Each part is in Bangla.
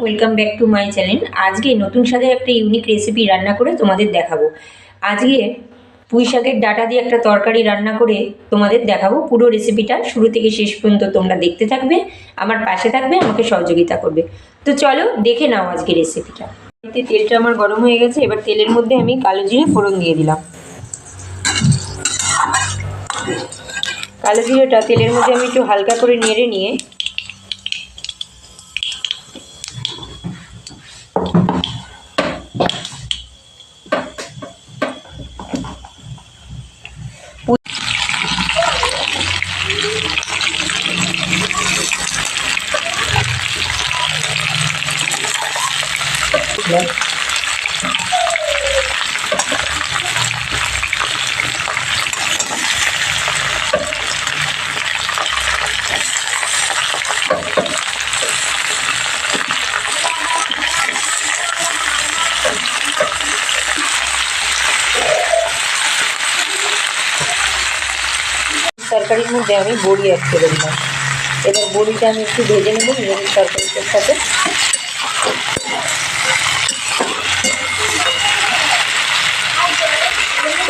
Welcome back to my channel. আজকে নতুন স্বাদের একটা ইউনিক রেসিপি রান্না করে তোমাদের দেখাবো। আজকে পুঁই শাকের ডাঁটা দিয়ে একটা তরকারি রান্না করে তোমাদের দেখাবো। পুরো রেসিপিটা শুরু থেকে শেষ পর্যন্ত তোমরা দেখতে থাকবে, আমার পাশে থাকবে, আমাকে সহযোগিতা করবে। তো চলো দেখে নাও আজকে রেসিপিটা। তেলটা আমার গরম হয়ে গেছে, এবার তেলের মধ্যে আমি কালো জিরে ফোড়ন দিয়ে দিলাম। কালো জিরেটা তেলের মধ্যে আমি একটু হালকা করে নেড়ে নিয়ে তরকারির মধ্যে আমি বড়ি অ্যাড করে দিলাম। এবার বড়িটা আমি একটু ভেজে নেব নিরামিষ তরকারিটার সাথে।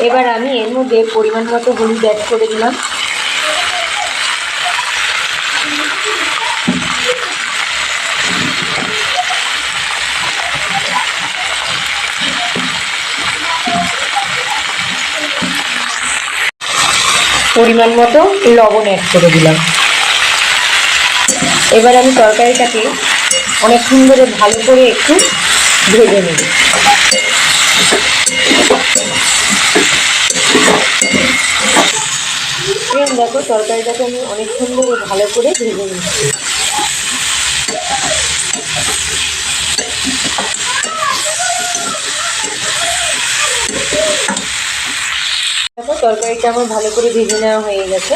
এবার আমি এর মধ্যে পরিমাণ মতো হলুদ অ্যাড করে দিলাম। পরিমাণ মতো লবণ অ্যাড করে দিলাম। এবার আমি তরকারিটাকে অনেকক্ষণ ধরে ভালো করে একটু ভেজে নেব। দেখো তরকারিটাকে আমি অনেকক্ষণ ধরে ভালো করে ভেজে নিচ্ছি। দেখো তরকারিটা আমার ভালো করে ভেজে নেওয়া হয়ে গেছে।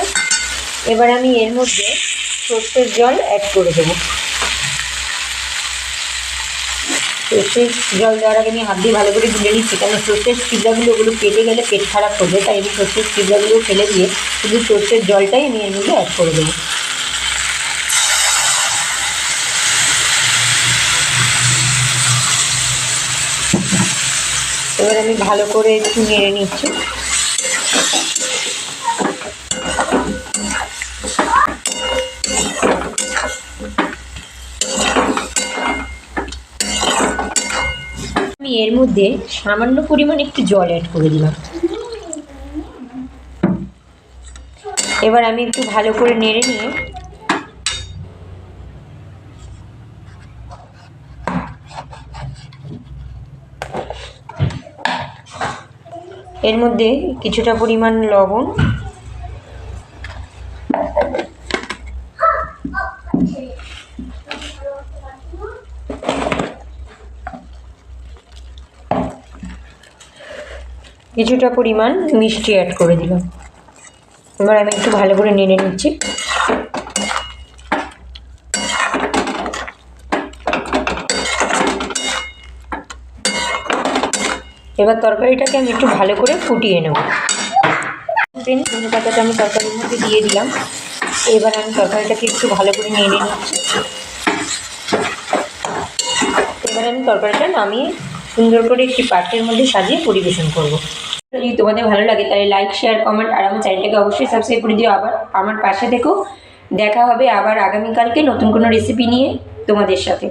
এবার আমি এর মধ্যে সর্ষের জল অ্যাড করে দেবো। সর্ষের জল দেওয়ার আগে আমি হাত দিয়ে ভালো করে গুলে নিচ্ছি, কারণ সর্ষের ছিবড়াগুলো ওগুলো কেটে গেলে পেট খারাপ করবে, তাই আমি সর্ষের ছিবড়াগুলো ফেলে দিয়ে শুধু সর্ষের জলটাই আমি এর মধ্যে অ্যাড করে দেবো। এবার আমি ভালো করে একটু নেড়ে নিচ্ছি। আমি এর মধ্যে সামান্য পরিমাণ একটু জল অ্যাড করে দিলাম। এবার আমি একটু ভালো করে নেড়ে নিয়ে এর মধ্যে কিছুটা পরিমাণ লবণ, কিছুটা পরিমাণ মিষ্টি অ্যাড করে দিলাম। এবার আমি একটু ভালো করে নেড়ে নিচ্ছি। এবার তরকারিটাকে আমি একটু ভালো করে ফুটিয়ে নেব। ধনে পাতাটা আমি তরকারির মধ্যে দিয়ে দিলাম। এবার আমি তরকারিটাকে একটু ভালো করে নেড়ে নিচ্ছি। এবার আমি তরকারিটা নামিয়ে সুন্দর করে একটি পাত্রের মধ্যে সাজিয়ে পরিবেশন করব। যদি তোমাদের ভালো লাগে তাহলে লাইক, শেয়ার, কমেন্ট আর আমার চ্যানেলটাকে অবশ্যই সাবস্ক্রাইব করে দিও। আবার আমার পাশে থেকেও। দেখা হবে আবার আগামীকালকে নতুন কোনো রেসিপি নিয়ে তোমাদের সাথে।